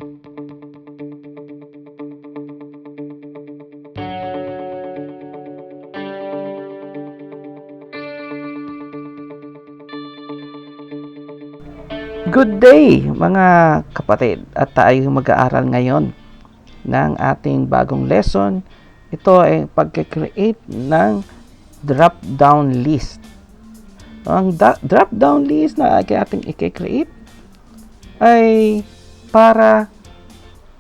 Good day mga kapatid, at tayo mag-aaral ngayon ng ating bagong lesson. Ito ay pag-create ng drop-down list. Ang drop-down list na ating i-create ay para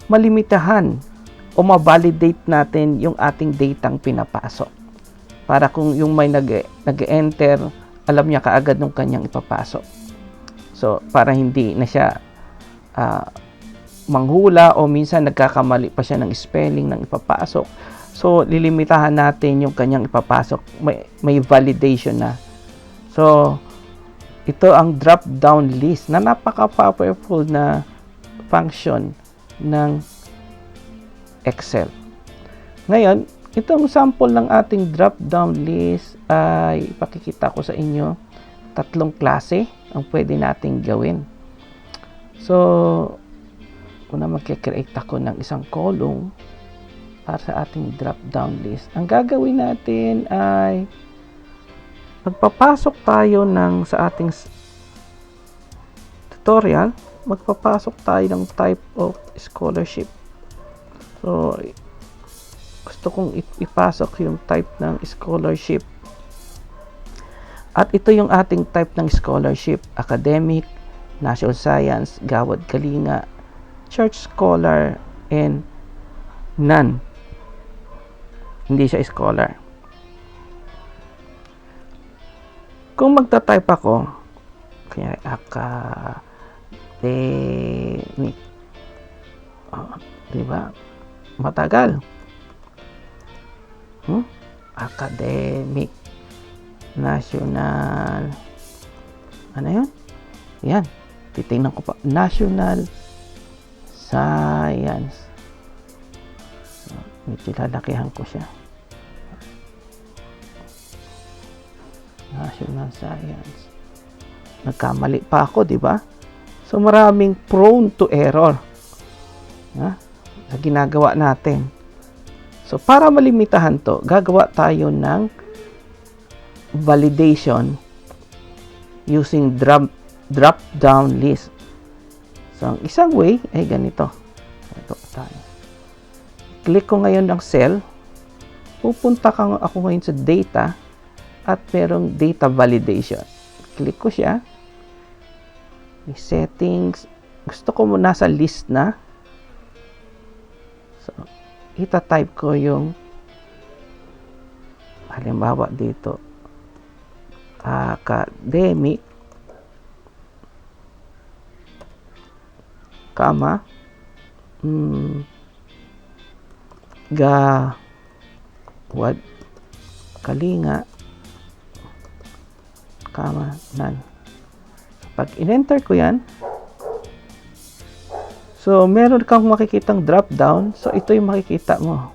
malimitahan o ma-validate natin yung ating datang pinapasok. Para kung yung may nag-enter, alam niya kaagad nung kanyang ipapasok. So, para hindi na siya manghula o minsan nagkakamali pa siya ng spelling ng ipapasok. So, lilimitahan natin yung kanyang ipapasok. May validation na. So, ito ang drop-down list na napaka-powerful na function ng Excel. Ngayon, itong sample ng ating drop-down list ay ipakikita ko sa inyo. 3 klase ang pwede nating gawin. So, una mag-create ako ng isang column para sa ating drop-down list. Ang gagawin natin ay magpapasok tayo sa ating tutorial, magpapasok tayo ng type of scholarship. So, gusto kong ipasok yung type ng scholarship. At ito yung ating type ng scholarship: academic, national science, gawad kalinga, church scholar, and none. Hindi siya scholar. Kung magta-type ako, kaya academic, diba? Matagal. Academic, national, ano yun? Yan, titingnan ko pa. National science. Medyo lalakihan ko siya. National science. Nagkamali pa ako, di ba? So, maraming prone to error sa ginagawa natin. So, para malimitahan to, gagawa tayo ng validation using drop-down list. So, ang isang way ay ganito. Ito tayo. Click ko ngayon ng cell. Pupunta ako ngayon sa data at merong data validation. Click ko siya. May settings. Gusto ko muna sa list na. So, ita-type ko yung halimbawa dito, academic, kama, gawad kalinga, kama, none. Pag in-enter ko yan, so meron kang makikitang drop down. So ito yung makikita mo,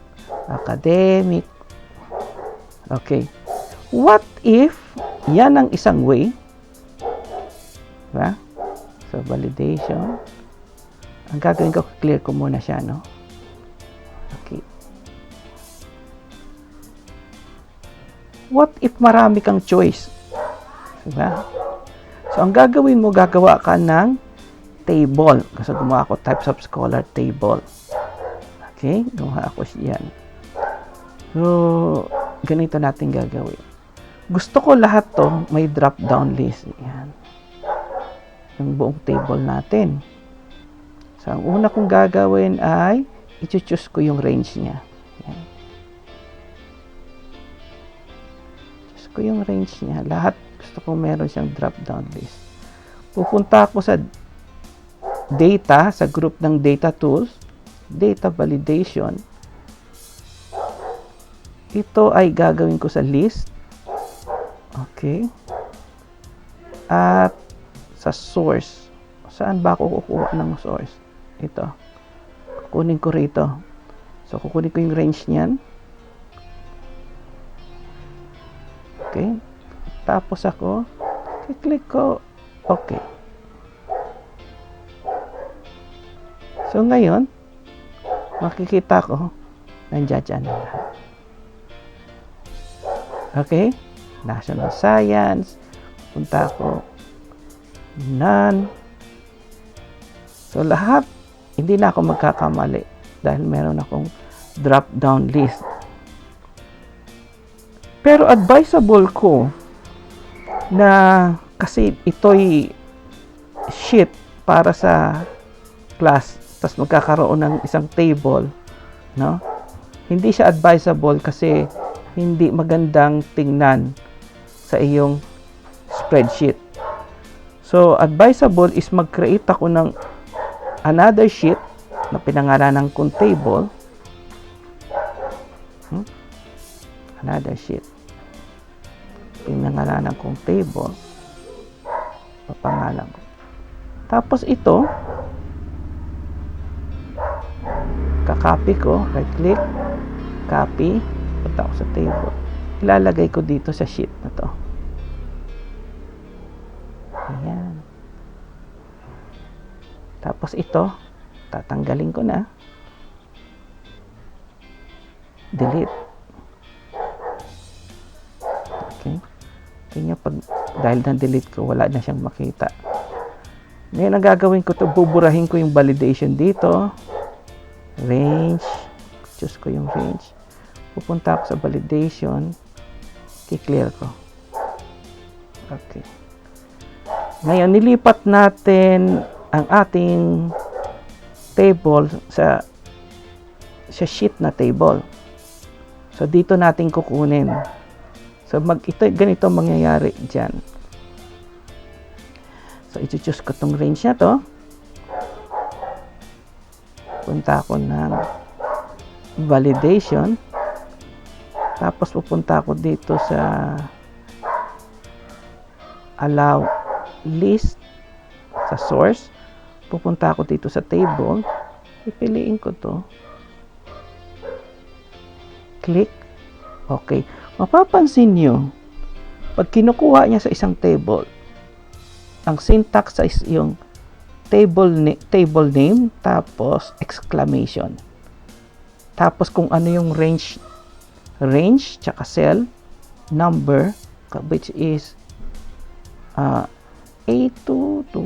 academic. Okay, what if yan ang isang way, diba? So, validation. Ang gagawin ko, clear ko muna siya, no? Okay. What if marami kang choice? Diba? So, ang gagawin mo, gagawa ka ng table. Kasi gumawa ako types of scholar table. Okay? Gumawa ako siyan. So, ganito natin gagawin. Gusto ko lahat to may drop-down list. Yan. Yung buong table natin. So, ang una kong gagawin ay i-choose ko yung range niya. Yan. Choose ko yung range niya. Lahat gusto ko meron siyang drop-down list. Pupunta ako sa data, sa group ng data tools, data validation. Ito ay gagawin ko sa list. Okay. At sa source. Saan ba ako kukuha ng source? Ito. Kukunin ko rito. So, kukunin ko yung range niyan. Okay. Tapos ako, click ko. Okay. So, ngayon, makikita ko, nandiyan dyan na lahat. Okay? National Science. Punta ko. None. So, lahat, hindi na ako magkakamali dahil meron akong drop-down list. Pero advisable ko na kasi ito'y sheet para sa class, tapos magkakaroon ng isang table, no? Hindi siya advisable kasi hindi magandang tingnan sa iyong spreadsheet. So, advisable is mag-create ako ng another sheet na pinangaranan kong table. Another sheet. Pinangaranan kong table. Papangalan ko. Tapos ito, kakopy ko, right click, copy, punta ko sa table. Ilalagay ko dito sa sheet na to. Ayan. Tapos ito, tatanggalin ko na. Delete. Okay. Kanya pag, dahil na-delete ko, wala na siyang makita. Ngayon, ang gagawin ko to, buburahin ko yung validation dito. Range. Choose ko yung range. Pupunta ako sa validation. I-clear ko. Okay. Ngayon, nilipat natin ang ating table sa sheet na table. So, dito natin kukunin. So, ganito mangyayari dyan. So, i-choose ko tong range na to. Punta ako ng validation. Tapos, pupunta ako dito sa allow list sa source. Pupunta ako dito sa table. Pipiliin ko to. Click. Okay. Mapapansin nyo, pag kinukuha niya sa isang table, ang syntax is yung table name, tapos exclamation. Tapos kung ano yung range, tsaka cell, number, which is A2 to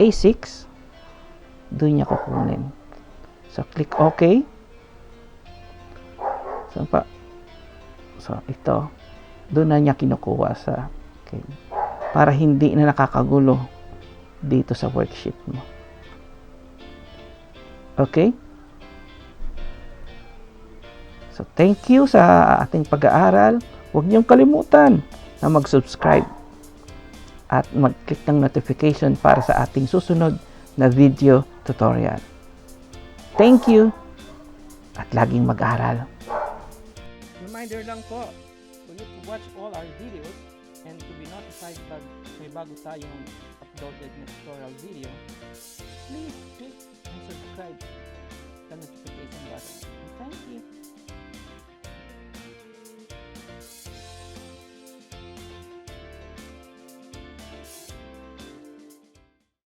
A6, doon niya kukunin. So, click OK. So, ito, doon na niya kinukuha sa, okay, para hindi na nakakagulo dito sa worksheet mo. Okay? So, thank you sa ating pag-aaral. Huwag niyong kalimutan na mag-subscribe at mag-click ng notification para sa ating susunod na video tutorial. Thank you at laging mag-aral. Reminder lang po, for you to watch all our videos and to be notified pag may bago tayong uploaded na tutorial video, please click and subscribe the notification button. Thank you.